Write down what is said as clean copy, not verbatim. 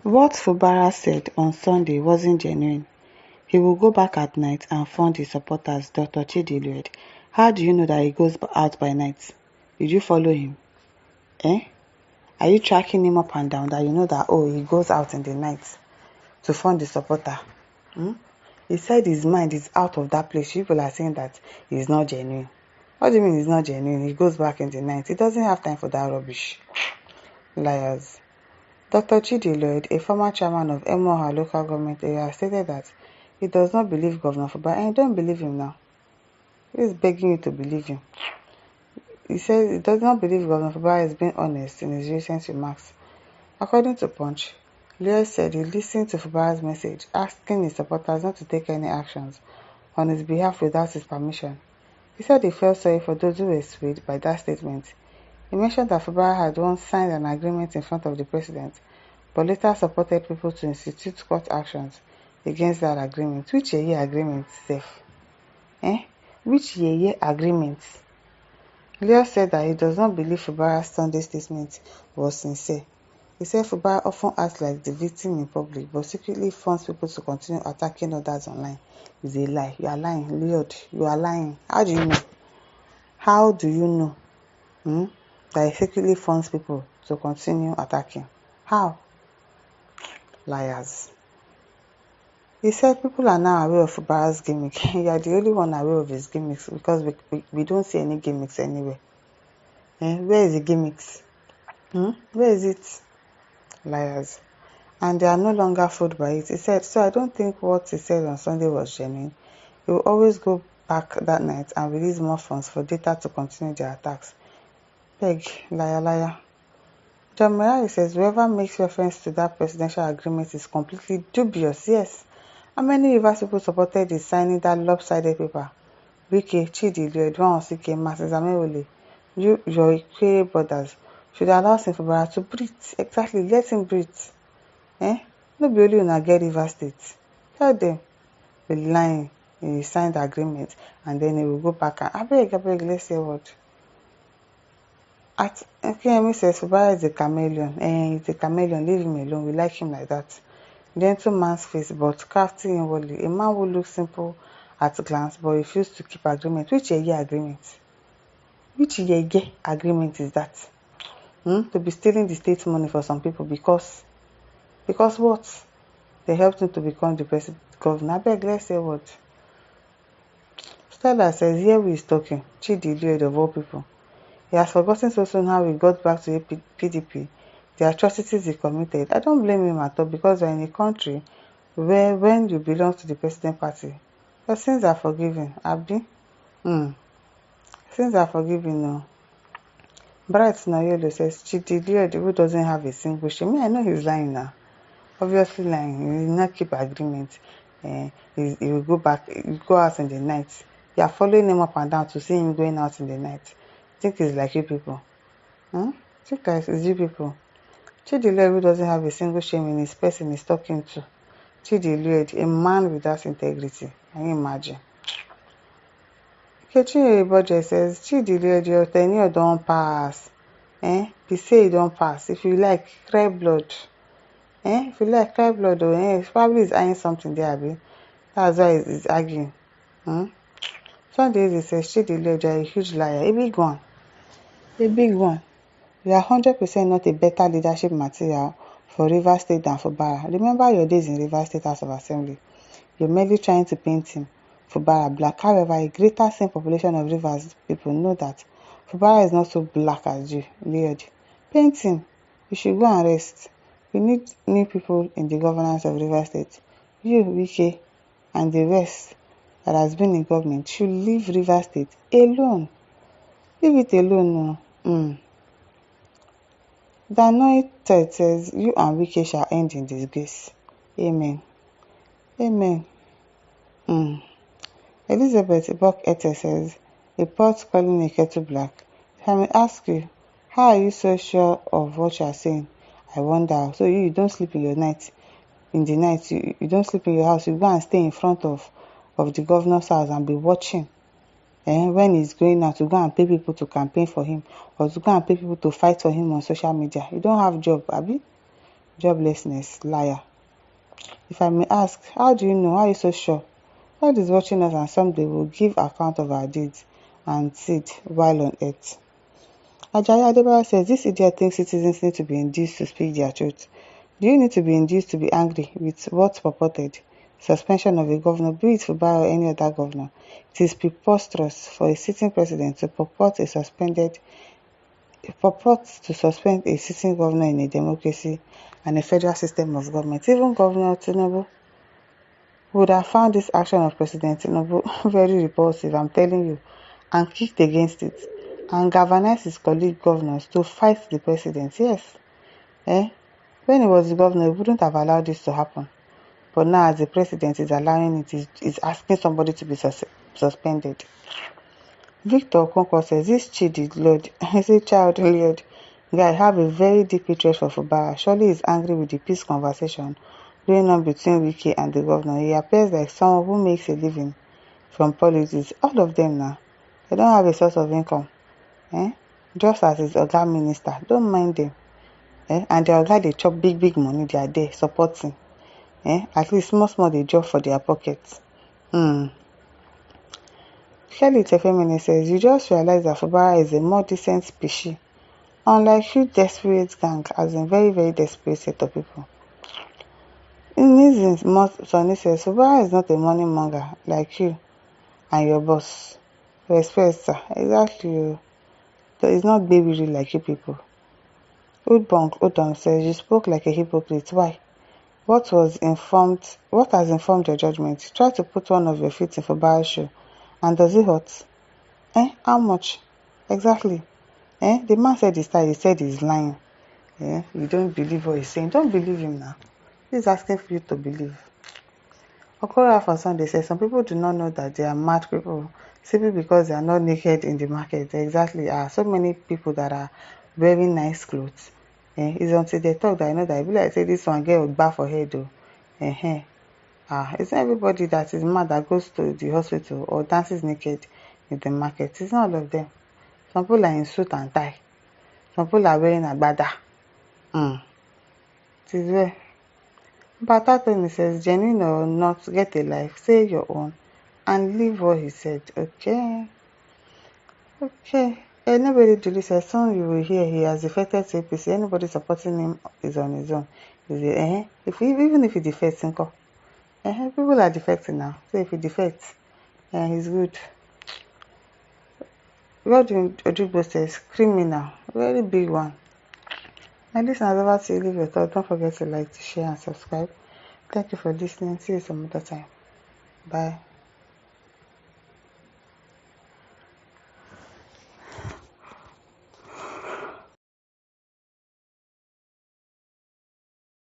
What Fubara said on Sunday wasn't genuine. He will go back at night and fund his supporters, Dr. Lloyd. How do you know that he goes out by night? Did you follow him? Are you tracking him up and down that you know that, he goes out in the night to fund the supporter? He said his mind is out of that place. People are saying that he's not genuine. What do you mean he's not genuine? He goes back in the night. He doesn't have time for that rubbish. Liars. Dr. Lloyd, a former chairman of Emoha local government area, stated that he does not believe Governor Fubara, and don't believe him now. He is begging you to believe him. He says he does not believe Governor Fubara has been honest in his recent remarks. According to Punch, Lloyd said he listened to Fubara's message, asking his supporters not to take any actions on his behalf without his permission. He said he felt sorry for those who were swayed by that statement. He mentioned that Fubara had once signed an agreement in front of the president, but later supported people to institute court actions against that agreement. Which year agreement, Seth? Which year agreement? Leo said that he does not believe Fubara's Sunday statement was sincere. He said Fubara often acts like the victim in public, but secretly funds people to continue attacking others online. It's a lie. You are lying. Lloyd, you are lying. How do you know? How do you know that he secretly funds people to continue attacking? How? Liars. He said people are now aware of Fubara's gimmick. You are the only one aware of his gimmicks because we don't see any gimmicks anywhere. Where is the gimmicks? Where is it? Liars. And they are no longer fooled by it. He said, so I don't think what he said on Sunday was genuine. He will always go back that night and release more funds for data to continue their attacks. Peg, liar, liar. John Morales says whoever makes reference to that presidential agreement is completely dubious. Yes. How many Rivers people supported his signing that lopsided paper? Wike, Chidi, Lloyd, Sike, Martins Amewole, your Ikwe brothers should allow Fubara to breathe. Exactly, let him breathe. No be only una get Rivers State. Tell them the lying. He signed the agreement and then he will go back and abeg, let's say what. KME says Fubara is a chameleon. He's a chameleon, leave him alone. We like him like that. Gentleman's face, but crafty inwardly. A man who looks simple at a glance but refused to keep agreement. Which year agreement? Which year agreement is that? To be stealing the state money for some people because what? They helped him to become the president governor. Abeg, let's say what? Stella says here we is talking. Chidi Lloyd of all people. He has forgotten so soon how he got back to PDP, the atrocities he committed. I don't blame him at all because we're in a country where when you belong to the president party, your sins are forgiven. Abi? Sins are forgiven now. Bright Nayolo says Chidi Lloyd who doesn't have a single shame. I know he's lying now. Obviously lying. He will not keep agreement. He will go back, he will go out in the night. You are following him up and down to see him going out in the night. Think it's like you people. Think that it's you people. Chidi Lloyd who doesn't have a single shame in his person is talking to. Chidi Lloyd, a man without integrity. Can you imagine? Kechi Budget says, Chidi Lloyd, your tenure don't pass. He say it don't pass. If you like, cry blood. If you like, cry blood, probably he's eyeing something there, Abi. That's why he's arguing. Sunday he says, Chidi Lloyd, you're a huge liar. A big one. A big one. You are 100% not a better leadership material for Rivers State than Fubara. Remember your days in Rivers State House of Assembly. You're merely trying to paint him, Fubara, black. However, a greater same population of Rivers people know that Fubara is not so black as you, Lloyd. Paint him. You should go and rest. We need new people in the governance of Rivers State. You, Wike, and the rest that has been in government should leave Rivers State alone. Leave it alone now. The anointed says, you and Wike shall end in disgrace. Amen. Amen. Elizabeth Ibok-Ete says, a pot calling a kettle black. If I may ask you, how are you so sure of what you are saying? I wonder. So you don't sleep in your night. In the night, you don't sleep in your house. You go and stay in front of the governor's house and be watching. When he's going out to go and pay people to campaign for him or to go and pay people to fight for him on social media. You don't have job, Abi? joblessness, liar. If I may ask, how do you know? How are you so sure? God is watching us and someday we'll give account of our deeds and seed while on earth. Ajayi Adebayo says, this idiot thinks citizens need to be induced to speak their truth. Do you need to be induced to be angry with what's purported suspension of a governor, be it Fubara or any other governor? It is preposterous for a sitting president to purport to suspend a sitting governor in a democracy and a federal system of government. Even Governor Tinubu would have found this action of President Tinubu very repulsive, I'm telling you, and kicked against it, and galvanized his colleague governors to fight the president. Yes, when he was the governor, he wouldn't have allowed this to happen. But now, as the president is allowing it, is asking somebody to be suspended. Victor Okonkwo says, this cheated Lloyd, is a child Lloyd. Guy have a very deep hatred for Fubara. Surely he's angry with the peace conversation going on between Wiki and the governor. He appears like someone who makes a living from politics. All of them now, they don't have a source of income. Just as his Oga minister, don't mind them. And their Oga, they chop big money, they are there supporting. At least small they drop for their pockets. Kelly Tefemini says, you just realize that Fubara is a more decent species, unlike huge desperate gang, as in very desperate set of people. In his Sonny says, Fubara is not a money monger like you and your boss. Respect, sir. Exactly. It's not baby like you people. Udbong Udom says, you spoke like a hypocrite. Why? What has informed your judgment? Try to put one of your feet in Fubara's shoe. And does it hurt? How much? Exactly. The man said he said he's lying. You don't believe what he's saying. Don't believe him now. He's asking for you to believe. Okora for Sunday says, some people do not know that they are mad people simply because they are not naked in the market. Exactly. So many people that are wearing nice clothes. It's until they talk that I know that I be like, say this one get a bar for head though. It's not everybody that is mad that goes to the hospital or dances naked in the market. It's not all of them. Some people are in suit and tie. Some people are wearing agbada. It is well. Batatoni says, genuine or not, get a life, say your own, and leave what he said. Okay. Nobody do this. As soon you will hear he has defected to APC. Anybody supporting him is on his own. Even if he defects, people are defecting now. So if he defects, he's good. Godwin Ojigbo says, criminal, very big one. And this is over to you. Leave your thought. Don't forget to like, to share, and subscribe. Thank you for listening. See you some other time. Bye.